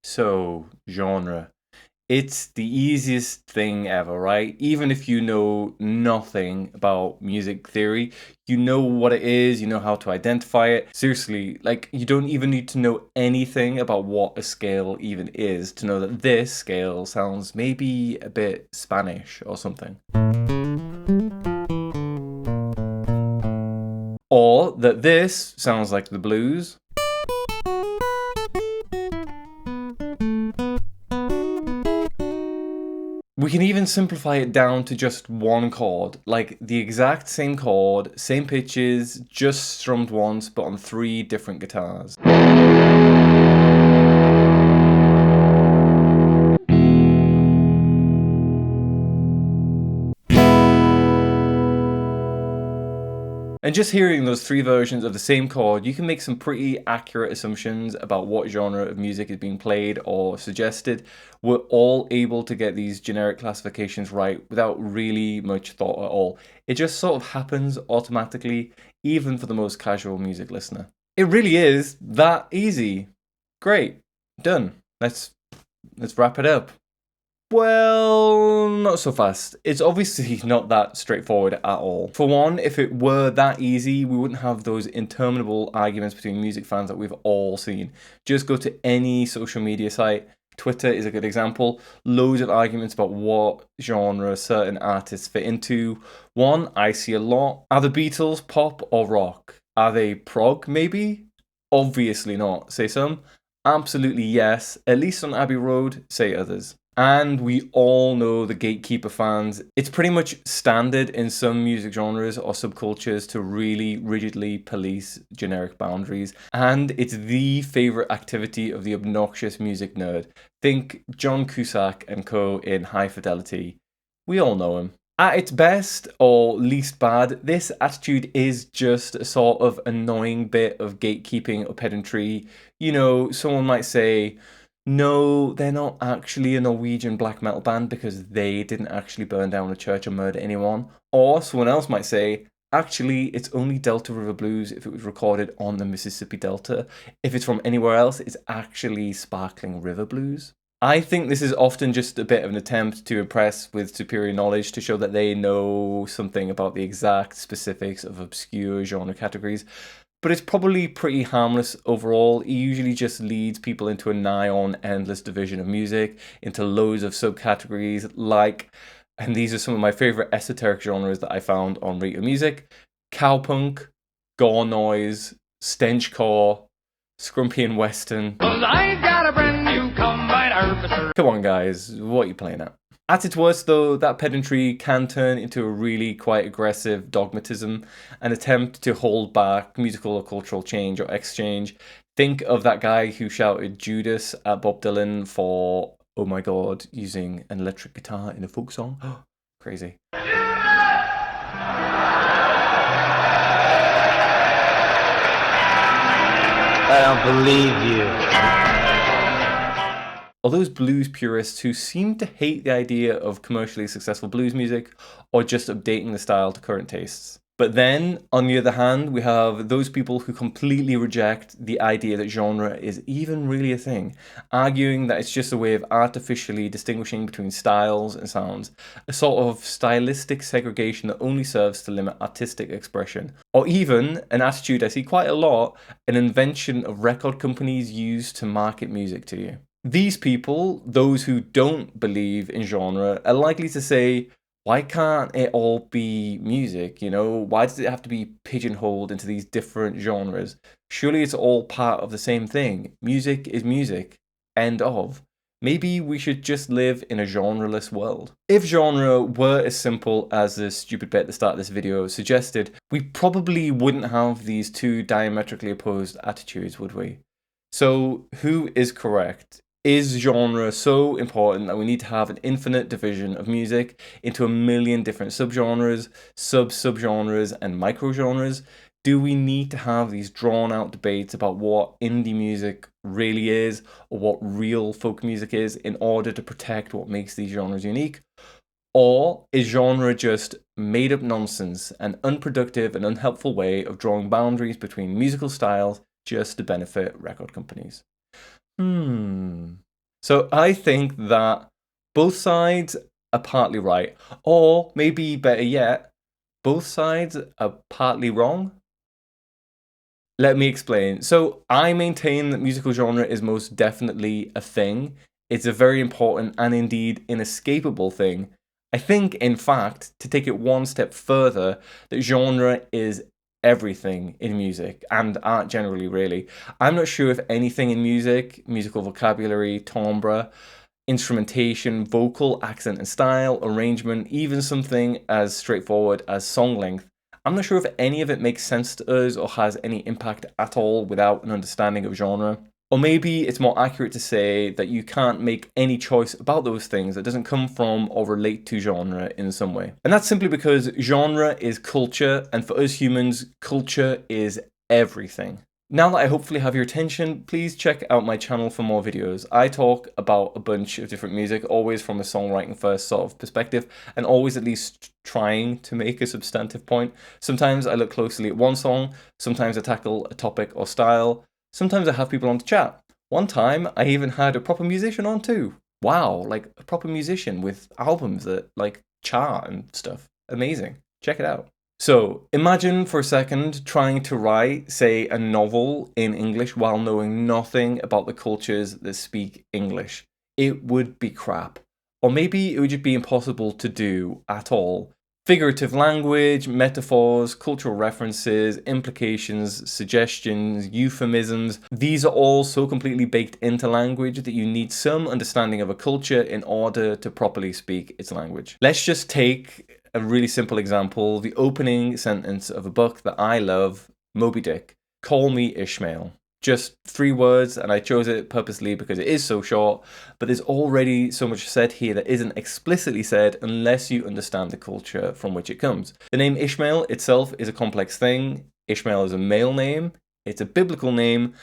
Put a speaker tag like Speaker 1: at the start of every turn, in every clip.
Speaker 1: So, genre. It's the easiest thing ever, right? Even if you know nothing about music theory, you know what it is, you know how to identify it. Seriously, like, you don't even need to know anything about what a scale even is to know that this scale sounds maybe a bit Spanish or something. Or that this sounds like the blues. We can even simplify it down to just one chord, like the exact same chord, same pitches, just strummed once, but on 3 different guitars. And just hearing those 3 versions of the same chord, you can make some pretty accurate assumptions about what genre of music is being played or suggested. We're all able to get these generic classifications right without really much thought at all. It just sort of happens automatically, even for the most casual music listener. It really is that easy. Great. Done. Let's wrap it up. Well, not so fast. It's obviously not that straightforward at all. For one, if it were that easy, we wouldn't have those interminable arguments between music fans that we've all seen. Just go to any social media site. Twitter is a good example. Loads of arguments about what genre certain artists fit into. One I see a lot. Are the Beatles pop or rock? Are they prog, maybe? Obviously not, say some. Absolutely yes, at least on Abbey Road, say others. And we all know the gatekeeper fans. It's pretty much standard in some music genres or subcultures to really rigidly police generic boundaries. And it's the favorite activity of the obnoxious music nerd. Think John Cusack and co in High Fidelity. We all know him. At its best, or least bad, this attitude is just a sort of annoying bit of gatekeeping or pedantry. You know, someone might say, no, they're not actually a Norwegian black metal band because they didn't actually burn down a church or murder anyone. Or someone else might say, actually, it's only Delta River Blues if it was recorded on the Mississippi Delta. If it's from anywhere else, it's actually Sparkling River Blues. I think this is often just a bit of an attempt to impress with superior knowledge to show that they know something about the exact specifics of obscure genre categories. But it's probably pretty harmless overall. It usually just leads people into a nigh on endless division of music, into loads of subcategories like, and these are some of my favorite esoteric genres that I found on Rate Your Music: cowpunk, gore noise, stenchcore, scrumpian western. Well, I got a brand new combine harvester. Come on, guys, what are you playing at? At its worst, though, that pedantry can turn into a really quite aggressive dogmatism, an attempt to hold back musical or cultural change or exchange. Think of that guy who shouted Judas at Bob Dylan for, oh my god, using an electric guitar in a folk song. Crazy.
Speaker 2: I don't believe you.
Speaker 1: Or those blues purists who seem to hate the idea of commercially successful blues music or just updating the style to current tastes. But then, on the other hand, we have those people who completely reject the idea that genre is even really a thing, arguing that it's just a way of artificially distinguishing between styles and sounds, a sort of stylistic segregation that only serves to limit artistic expression. Or even, an attitude I see quite a lot, an invention of record companies use to market music to you. These people, those who don't believe in genre, are likely to say, why can't it all be music, you know? Why does it have to be pigeonholed into these different genres? Surely it's all part of the same thing. Music is music. End of. Maybe we should just live in a genreless world. If genre were as simple as the stupid bit at the start of this video suggested, we probably wouldn't have these two diametrically opposed attitudes, would we? So, who is correct? Is genre so important that we need to have an infinite division of music into a million different subgenres, sub-subgenres, and microgenres? Do we need to have these drawn-out debates about what indie music really is, or what real folk music is, in order to protect what makes these genres unique? Or is genre just made-up nonsense, an unproductive and unhelpful way of drawing boundaries between musical styles just to benefit record companies? So I think that both sides are partly right, or maybe better yet, both sides are partly wrong. Let me explain. So I maintain that musical genre is most definitely a thing. It's a very important and indeed inescapable thing. I think, in fact, to take it one step further, that genre is everything in music and art generally, really. I'm not sure if anything in music, musical vocabulary, timbre, instrumentation, vocal, accent and style, arrangement, even something as straightforward as song length. I'm not sure if any of it makes sense to us or has any impact at all without an understanding of genre. Or maybe it's more accurate to say that you can't make any choice about those things that doesn't come from or relate to genre in some way. And that's simply because genre is culture, and for us humans, culture is everything. Now that I hopefully have your attention, please check out my channel for more videos. I talk about a bunch of different music, always from a songwriting first sort of perspective, and always at least trying to make a substantive point. Sometimes I look closely at one song, sometimes I tackle a topic or style, sometimes I have people on to chat. One time, I even had a proper musician on too. Wow, like a proper musician with albums that like chart and stuff. Amazing. Check it out. So imagine for a second trying to write, say, a novel in English while knowing nothing about the cultures that speak English. It would be crap. Or maybe it would just be impossible to do at all. Figurative language, metaphors, cultural references, implications, suggestions, euphemisms, these are all so completely baked into language that you need some understanding of a culture in order to properly speak its language. Let's just take a really simple example, the opening sentence of a book that I love, Moby Dick. Call me Ishmael. Just 3 words, and I chose it purposely because it is so short, but there's already so much said here that isn't explicitly said unless you understand the culture from which it comes. The name Ishmael itself is a complex thing. Ishmael is a male name, it's a biblical name,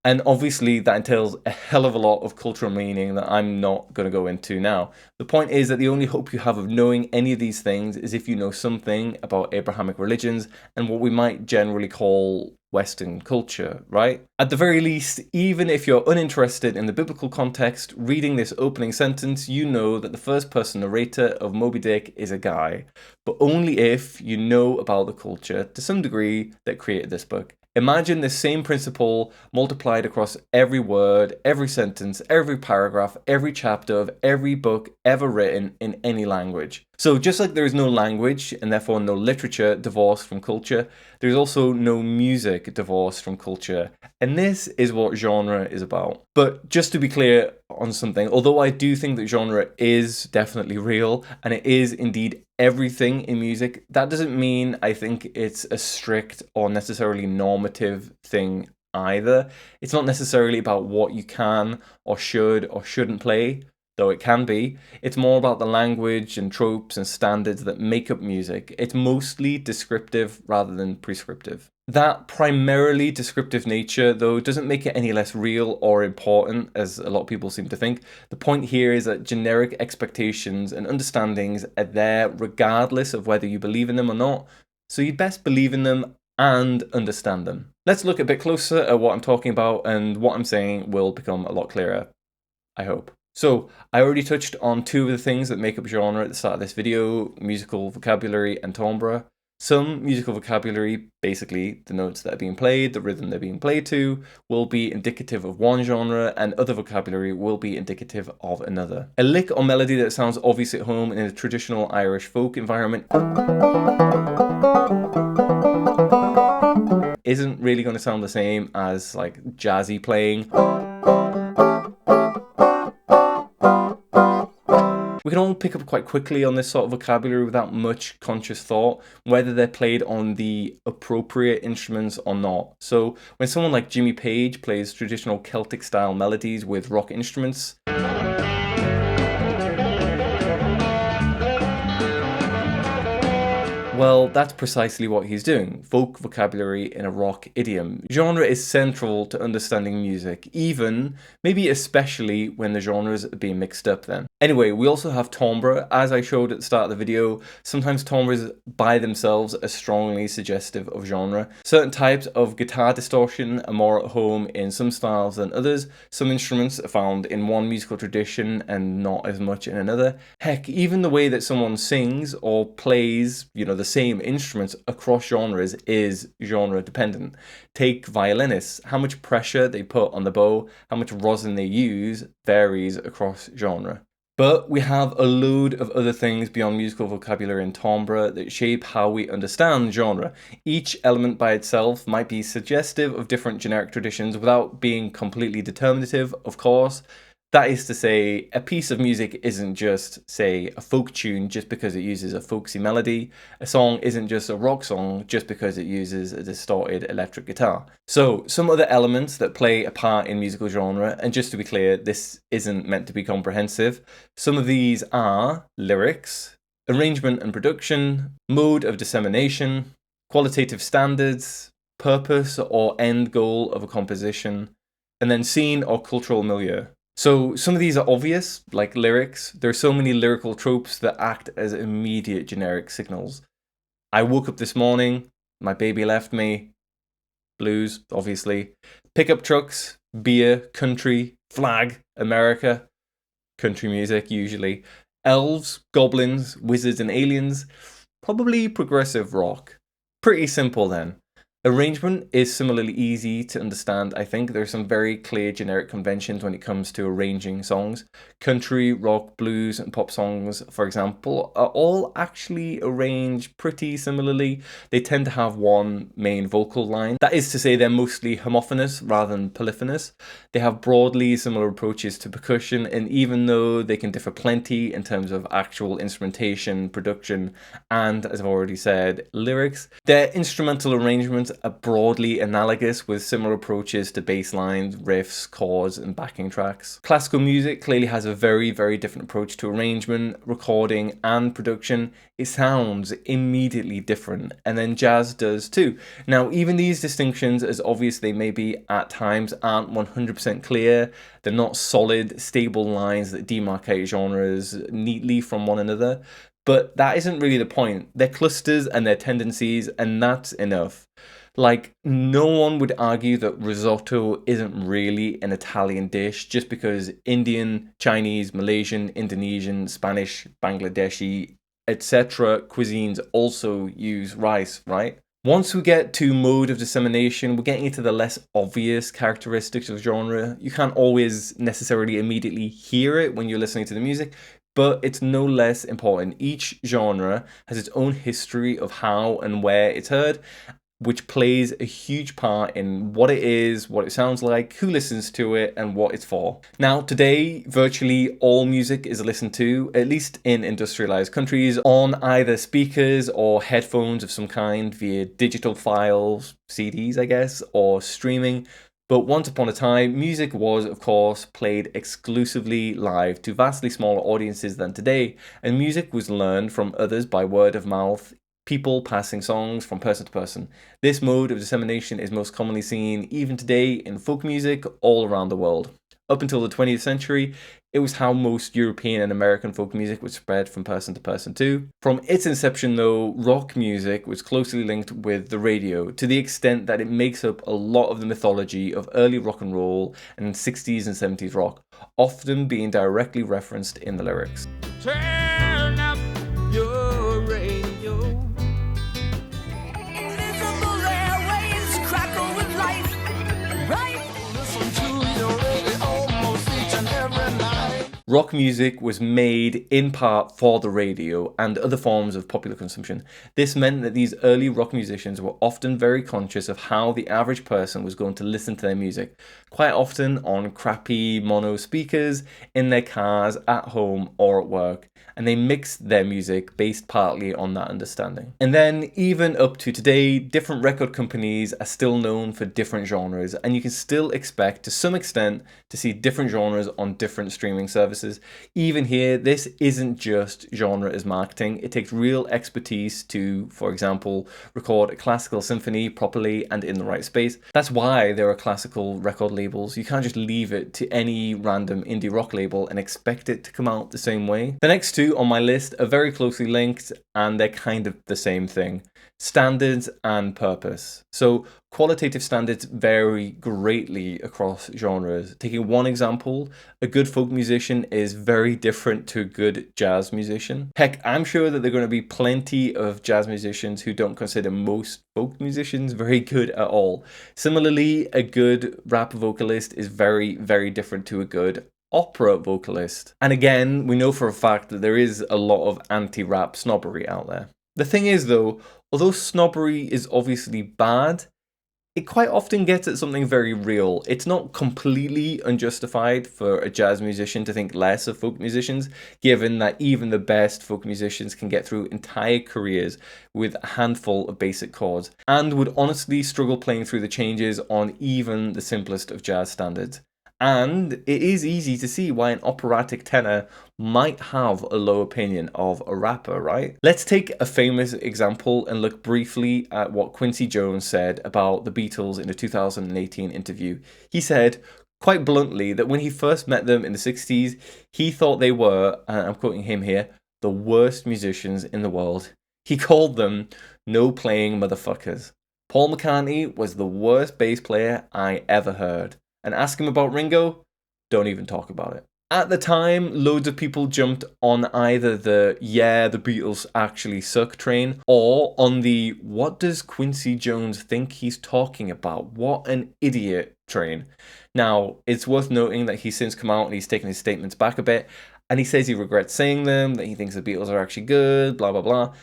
Speaker 1: and obviously that entails a hell of a lot of cultural meaning that I'm not going to go into now. The point is that the only hope you have of knowing any of these things is if you know something about Abrahamic religions and what we might generally call Western culture, right? At the very least, even if you're uninterested in the biblical context, reading this opening sentence, you know that the first person narrator of Moby Dick is a guy, but only if you know about the culture to some degree that created this book. Imagine the same principle multiplied across every word, every sentence, every paragraph, every chapter of every book ever written in any language. So just like there is no language and therefore no literature divorced from culture, there's also no music divorced from culture. And this is what genre is about. But just to be clear on something, although I do think that genre is definitely real and it is indeed everything in music, that doesn't mean I think it's a strict or necessarily normative thing either. It's not necessarily about what you can or shouldn't play, though it can be. It's more about the language and tropes and standards that make up music. It's mostly descriptive rather than prescriptive. That primarily descriptive nature, though, doesn't make it any less real or important, as a lot of people seem to think. The point here is that generic expectations and understandings are there regardless of whether you believe in them or not, so you'd best believe in them and understand them. Let's look a bit closer at what I'm talking about, and what I'm saying will become a lot clearer, I hope. So, I already touched on 2 of the things that make up genre at the start of this video, musical vocabulary and timbre. Some musical vocabulary, basically the notes that are being played, the rhythm they're being played to, will be indicative of one genre, and other vocabulary will be indicative of another. A lick or melody that sounds obvious at home in a traditional Irish folk environment isn't really going to sound the same as like jazzy playing. We can all pick up quite quickly on this sort of vocabulary without much conscious thought, whether they're played on the appropriate instruments or not. So when someone like Jimmy Page plays traditional Celtic style melodies with rock instruments, Well, that's precisely what he's doing. Folk vocabulary in a rock idiom. Genre is central to understanding music, even, maybe especially when the genres are being mixed up then. Anyway, we also have timbre. As I showed at the start of the video, sometimes timbres by themselves are strongly suggestive of genre. Certain types of guitar distortion are more at home in some styles than others. Some instruments are found in one musical tradition and not as much in another. Heck, even the way that someone sings or plays, the same instruments across genres is genre dependent. Take violinists. How much pressure they put on the bow, how much rosin they use varies across genre. But we have a load of other things beyond musical vocabulary and timbre that shape how we understand genre. Each element by itself might be suggestive of different generic traditions without being completely determinative, of course. That is to say, a piece of music isn't just, say, a folk tune just because it uses a folksy melody. A song isn't just a rock song just because it uses a distorted electric guitar. So, some other elements that play a part in musical genre, and just to be clear, this isn't meant to be comprehensive. Some of these are lyrics, arrangement and production, mode of dissemination, qualitative standards, purpose or end goal of a composition, and then scene or cultural milieu. So some of these are obvious, like lyrics. There are so many lyrical tropes that act as immediate generic signals. I woke up this morning, my baby left me. Blues, obviously. Pickup trucks, beer, country, flag, America. Country music, usually. Elves, goblins, wizards and aliens. Probably progressive rock. Pretty simple then. Arrangement is similarly easy to understand, I think. There are some very clear generic conventions when it comes to arranging songs. Country, rock, blues, and pop songs, for example, are all actually arranged pretty similarly. They tend to have one main vocal line. That is to say, they're mostly homophonous rather than polyphonous. They have broadly similar approaches to percussion, and even though they can differ plenty in terms of actual instrumentation, production, and, as I've already said, lyrics, their instrumental arrangements are broadly analogous with similar approaches to bass lines, riffs, chords, and backing tracks. Classical music clearly has a very, very different approach to arrangement, recording, and production. It sounds immediately different, and then jazz does too. Now, even these distinctions, as obvious they may be at times, aren't 100% clear. They're not solid, stable lines that demarcate genres neatly from one another. But that isn't really the point. They're clusters and their tendencies, and that's enough. Like, no one would argue that risotto isn't really an Italian dish just because Indian, Chinese, Malaysian, Indonesian, Spanish, Bangladeshi, etc. cuisines also use rice, right? Once we get to mode of dissemination, we're getting into the less obvious characteristics of genre. You can't always necessarily immediately hear it when you're listening to the music, but it's no less important. Each genre has its own history of how and where it's heard, which plays a huge part in what it is, what it sounds like, who listens to it, and what it's for. Now, today, virtually all music is listened to, at least in industrialized countries, on either speakers or headphones of some kind via digital files, CDs, I guess, or streaming. But once upon a time, music was, of course, played exclusively live to vastly smaller audiences than today, and music was learned from others by word of mouth, people passing songs from person to person. This mode of dissemination is most commonly seen even today in folk music all around the world. Up until the 20th century, it was how most European and American folk music would spread from person to person too. From its inception though, rock music was closely linked with the radio, to the extent that it makes up a lot of the mythology of early rock and roll and 60s and 70s rock, often being directly referenced in the lyrics.
Speaker 2: Turn up your radio. Invisible airwaves crackle with life. Right? Listen to your radio almost each and every night.
Speaker 1: Rock music was made in part for the radio and other forms of popular consumption. This meant that these early rock musicians were often very conscious of how the average person was going to listen to their music. quite often on crappy mono speakers in their cars, at home, or at work, and they mix their music based partly on that understanding. And then, even up to today, different record companies are still known for different genres, and you can still expect to some extent to see different genres on different streaming services. Even here, this isn't just genre as marketing. It takes real expertise to, for example, record a classical symphony properly and in the right space. That's why there are classical record labels. You can't just leave it to any random indie rock label and expect it to come out the same way. The next two on my list are very closely linked, and they're kind of the same thing: standards and purpose. So qualitative standards vary greatly across genres. Taking one example, a good folk musician is very different to a good jazz musician. Heck, I'm sure that there are going to be plenty of jazz musicians who don't consider most folk musicians very good at all. Similarly, a good rap vocalist is very, very different to a good opera vocalist. And again, we know for a fact that there is a lot of anti-rap snobbery out there. The thing is though, although snobbery is obviously bad, it quite often gets at something very real. It's not completely unjustified for a jazz musician to think less of folk musicians, given that even the best folk musicians can get through entire careers with a handful of basic chords, and would honestly struggle playing through the changes on even the simplest of jazz standards. And it is easy to see why an operatic tenor might have a low opinion of a rapper, right? Let's take a famous example and look briefly at what Quincy Jones said about the Beatles in a 2018 interview. He said, quite bluntly, that when he first met them in the 60s, he thought they were, and I'm quoting him here, the worst musicians in the world. He called them no-playing motherfuckers. Paul McCartney was the worst bass player I ever heard. And ask him about Ringo, don't even talk about it. At the time, loads of people jumped on either the "yeah, the Beatles actually suck" train, or on the "what does Quincy Jones think he's talking about? What an idiot" train. Now, it's worth noting that he's since come out and he's taken his statements back a bit, and he says he regrets saying them, that he thinks the Beatles are actually good, blah blah blah.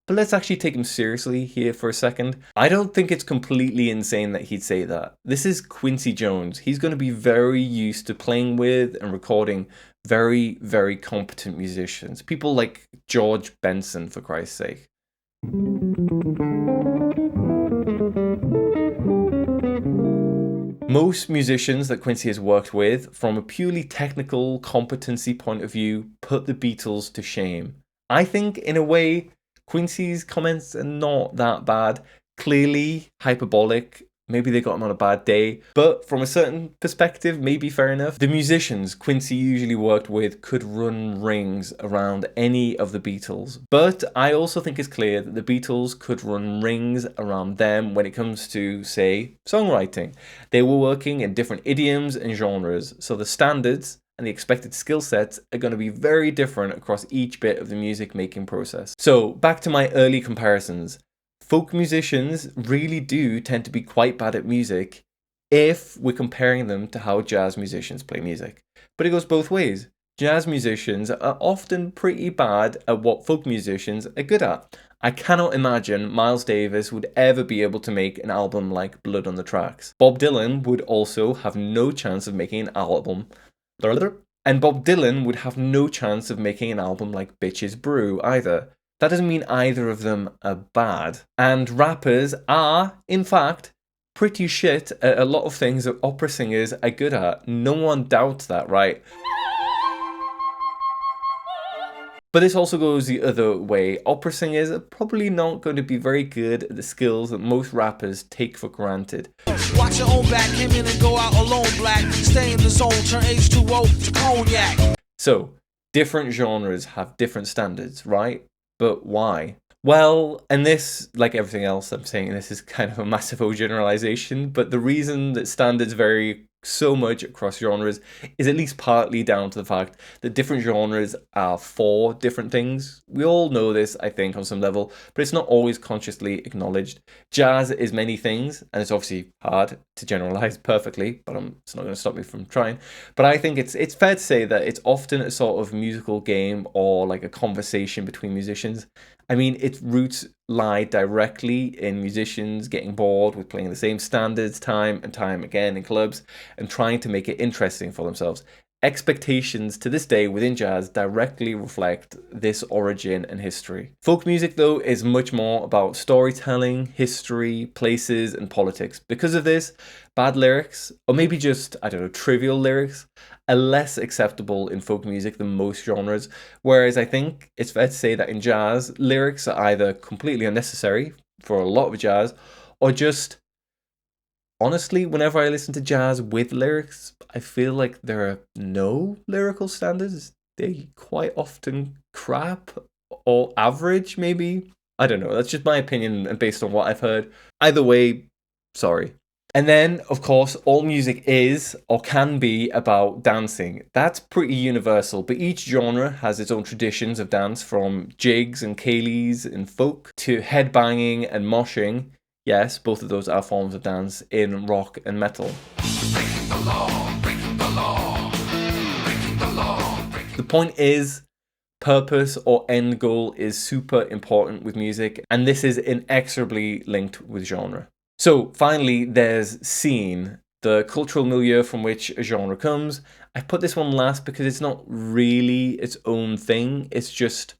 Speaker 1: But let's actually take him seriously here for a second. I don't think it's completely insane that he'd say that. This is Quincy Jones. He's going to be very used to playing with and recording very, very competent musicians. People like George Benson, for Christ's sake. Most musicians that Quincy has worked with, from a purely technical competency point of view, put the Beatles to shame. I think, in a way, Quincy's comments are not that bad. Clearly hyperbolic. Maybe they got him on a bad day. But from a certain perspective, maybe fair enough. The musicians Quincy usually worked with could run rings around any of the Beatles. But I also think it's clear that the Beatles could run rings around them when it comes to, say, songwriting. They were working in different idioms and genres. So the standards and the expected skill sets are going to be very different across each bit of the music making process. So back to my early comparisons. Folk musicians really do tend to be quite bad at music if we're comparing them to how jazz musicians play music. But it goes both ways. Jazz musicians are often pretty bad at what folk musicians are good at. I cannot imagine Miles Davis would ever be able to make an album like Blood on the Tracks. Bob Dylan would also have no chance of making an album And Bob Dylan would have no chance of making an album like Bitches Brew either. That doesn't mean either of them are bad. And rappers are, in fact, pretty shit at a lot of things that opera singers are good at. No one doubts that, right? But this also goes the other way. Opera singers are probably not going to be very good at the skills that most rappers take for granted.
Speaker 2: Watch your own back, came in and go out alone, black. Stay in the zone, turn H2O to cognac.
Speaker 1: So, different genres have different standards, right? But why? Well, and this, like everything else I'm saying, this is kind of a massive overgeneralization, but the reason that standards vary so much across genres is at least partly down to the fact that different genres are for different things. We all know this, I think, on some level, but it's not always consciously acknowledged. Jazz is many things, and it's obviously hard to generalize perfectly, but it's not going to stop me from trying. But I think it's fair to say that it's often a sort of musical game or like a conversation between musicians. I mean, its roots lie directly in musicians getting bored with playing the same standards time and time again in clubs and trying to make it interesting for themselves. Expectations to this day within jazz directly reflect this origin and history. Folk music, though, is much more about storytelling, history, places, and politics. Because of this, bad lyrics, or maybe just, I don't know, trivial lyrics, are less acceptable in folk music than most genres. Whereas I think it's fair to say that in jazz, lyrics are either completely unnecessary for a lot of jazz, or just honestly, whenever I listen to jazz with lyrics, I feel like there are no lyrical standards. They quite often crap or average, maybe. I don't know. That's just my opinion and based on what I've heard. Either way, sorry. And then, of course, all music is or can be about dancing. That's pretty universal, but each genre has its own traditions of dance, from jigs and ceilidhs in folk to headbanging and moshing. Yes, both of those are forms of dance in rock and metal.
Speaker 2: Breaking the law, breaking the law, breaking the law.
Speaker 1: The point is, purpose or end goal is super important with music, and this is inexorably linked with genre. So finally, there's scene, the cultural milieu from which a genre comes. I put this one last because it's not really its own thing, it's just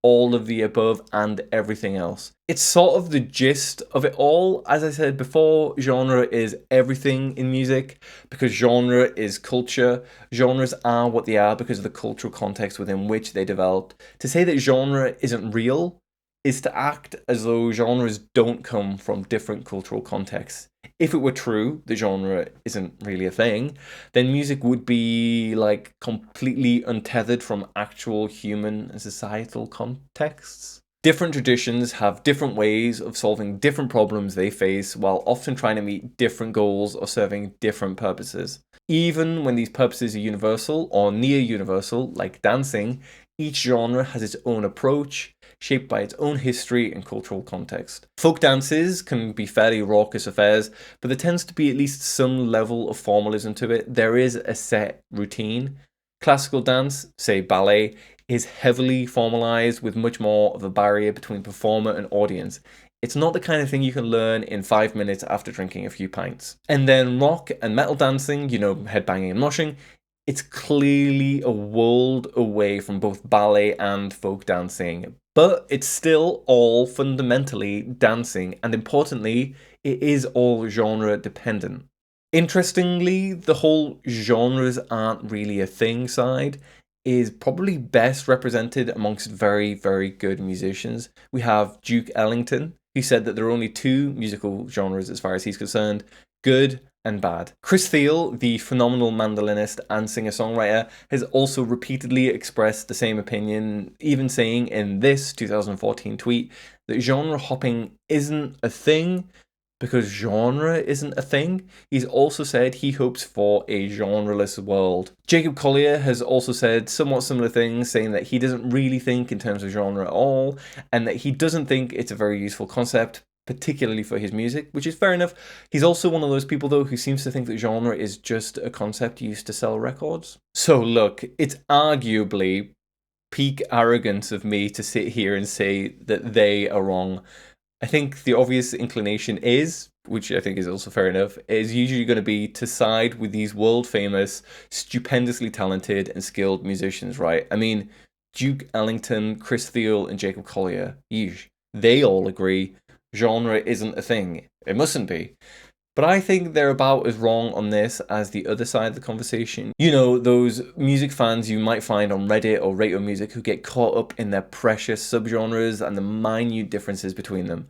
Speaker 1: all of the above and everything else. It's sort of the gist of it all. As I said before, genre is everything in music because genre is culture. Genres are what they are because of the cultural context within which they developed. To say that genre isn't real is to act as though genres don't come from different cultural contexts. If it were true that genre isn't really a thing, then music would be like completely untethered from actual human and societal contexts. Different traditions have different ways of solving different problems they face while often trying to meet different goals or serving different purposes. Even when these purposes are universal or near universal, like dancing, each genre has its own approach, shaped by its own history and cultural context. Folk dances can be fairly raucous affairs, but there tends to be at least some level of formalism to it. There is a set routine. Classical dance, say ballet, is heavily formalized with much more of a barrier between performer and audience. It's not the kind of thing you can learn in 5 minutes after drinking a few pints. And then rock and metal dancing, headbanging and moshing, it's clearly a world away from both ballet and folk dancing, but it's still all fundamentally dancing, and importantly, it is all genre dependent. Interestingly, the whole genres aren't really a thing side is probably best represented amongst very, very good musicians. We have Duke Ellington, who said that there are only two musical genres as far as he's concerned, good and bad. Chris Thile, the phenomenal mandolinist and singer-songwriter, has also repeatedly expressed the same opinion, even saying in this 2014 tweet that genre hopping isn't a thing because genre isn't a thing. He's also said he hopes for a genreless world. Jacob Collier has also said somewhat similar things, saying that he doesn't really think in terms of genre at all, and that he doesn't think it's a very useful concept, particularly for his music, which is fair enough. He's also one of those people, though, who seems to think that genre is just a concept used to sell records. So look, it's arguably peak arrogance of me to sit here and say that they are wrong. I think the obvious inclination is, which I think is also fair enough, is usually going to be to side with these world famous, stupendously talented and skilled musicians, right? I mean, Duke Ellington, Chris Thile, and Jacob Collier, they all agree genre isn't a thing. It mustn't be. But I think they're about as wrong on this as the other side of the conversation. Those music fans you might find on Reddit or Radio Music who get caught up in their precious subgenres and the minute differences between them.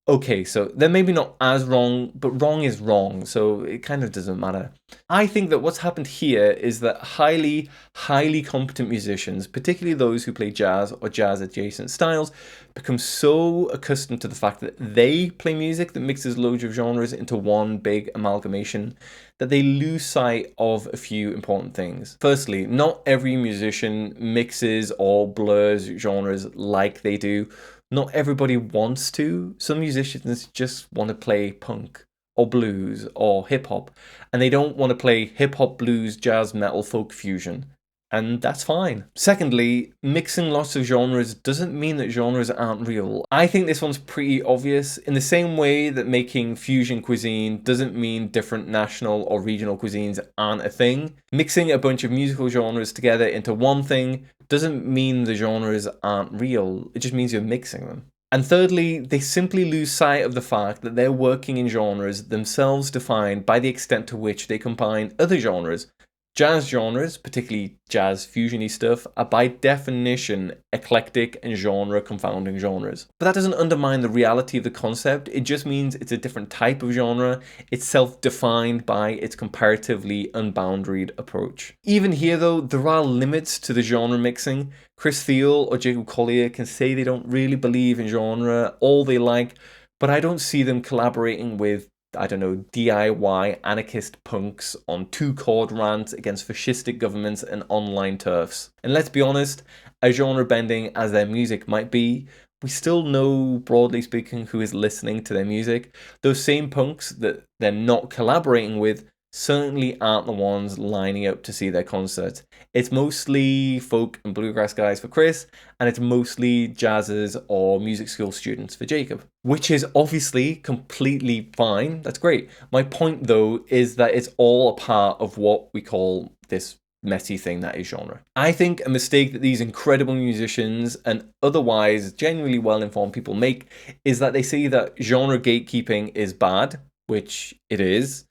Speaker 1: Okay, so they're maybe not as wrong, but wrong is wrong, so it kind of doesn't matter. I think that what's happened here is that highly, highly competent musicians, particularly those who play jazz or jazz-adjacent styles, become so accustomed to the fact that they play music that mixes loads of genres into one big amalgamation that they lose sight of a few important things. Firstly, not every musician mixes or blurs genres like they do. Not everybody wants to. Some musicians just want to play punk or blues or hip hop, and they don't want to play hip hop, blues, jazz, metal, folk fusion. And that's fine. Secondly, mixing lots of genres doesn't mean that genres aren't real. I think this one's pretty obvious, in the same way that making fusion cuisine doesn't mean different national or regional cuisines aren't a thing. Mixing a bunch of musical genres together into one thing doesn't mean the genres aren't real, it just means you're mixing them. And thirdly, they simply lose sight of the fact that they're working in genres themselves defined by the extent to which they combine other genres. Jazz genres, particularly jazz fusiony stuff, are by definition eclectic and genre confounding genres. But that doesn't undermine the reality of the concept, it just means it's a different type of genre, it's self-defined by its comparatively unboundaried approach. Even here though, there are limits to the genre mixing. Chris Thile or Jacob Collier can say they don't really believe in genre, all they like, but I don't see them collaborating with, I don't know, DIY anarchist punks on two-chord rants against fascistic governments and online turfs. And let's be honest, as genre bending as their music might be, we still know, broadly speaking, who is listening to their music. Those same punks that they're not collaborating with certainly aren't the ones lining up to see their concerts. It's mostly folk and bluegrass guys for Chris, and it's mostly jazzers or music school students for Jacob. Which is obviously completely fine, that's great. My point though is that it's all a part of what we call this messy thing that is genre. I think a mistake that these incredible musicians and otherwise genuinely well-informed people make is that they see that genre gatekeeping is bad, which it is.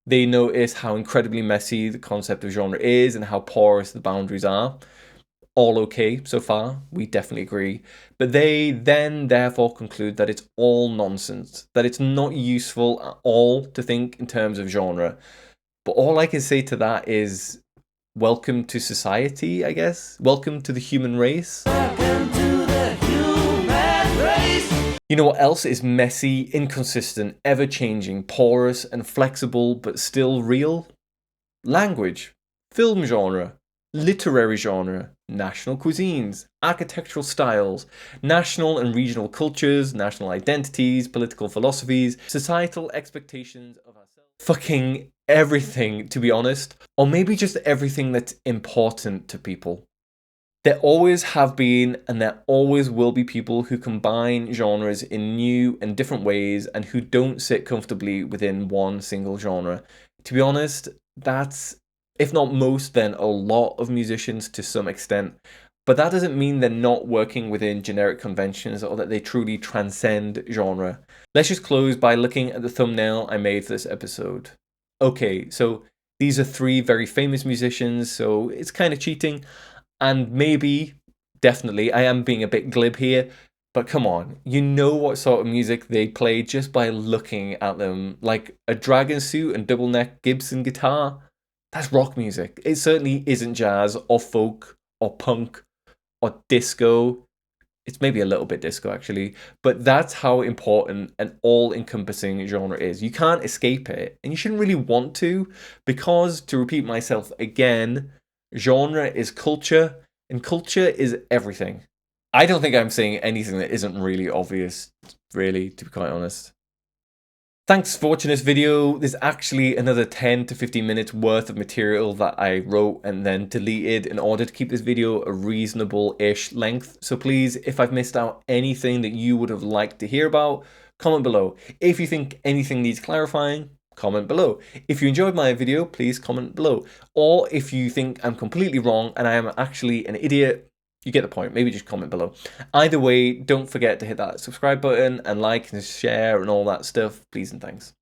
Speaker 1: They notice how incredibly messy the concept of genre is and how porous the boundaries are. All okay so far, we definitely agree. But they then therefore conclude that it's all nonsense, that it's not useful at all to think in terms of genre. But all I can say to that is, welcome to society, I guess. Welcome to the human race.
Speaker 2: Welcome to the human race.
Speaker 1: You know what else is messy, inconsistent, ever-changing, porous, and flexible, but still real? Language, film genre, literary genre, national cuisines, architectural styles, national and regional cultures, national identities, political philosophies, societal expectations of ourselves. Fucking everything, to be honest. Or maybe just everything that's important to people. There always have been and there always will be people who combine genres in new and different ways and who don't sit comfortably within one single genre. To be honest, that's, if not most, then a lot of musicians to some extent. But that doesn't mean they're not working within generic conventions or that they truly transcend genre. Let's just close by looking at the thumbnail I made for this episode. Okay, so these are three very famous musicians, so it's kind of cheating. And maybe, definitely, I am being a bit glib here, but come on, you know what sort of music they play just by looking at them. Like a dragon suit and double neck Gibson guitar, that's rock music. It certainly isn't jazz or folk or punk or disco. It's maybe a little bit disco actually, but that's how important an all-encompassing genre is. You can't escape it, and you shouldn't really want to, because, to repeat myself again, genre is culture, and culture is everything. I don't think I'm saying anything that isn't really obvious, really, to be quite honest. Thanks for watching this video. There's actually another 10 to 15 minutes worth of material that I wrote and then deleted in order to keep this video a reasonable-ish length. So please, if I've missed out anything that you would have liked to hear about, comment below. If you think anything needs clarifying, comment below. If you enjoyed my video, please comment below. Or if you think I'm completely wrong and I am actually an idiot, you get the point. Maybe just comment below. Either way, don't forget to hit that subscribe button and like and share and all that stuff. Please and thanks.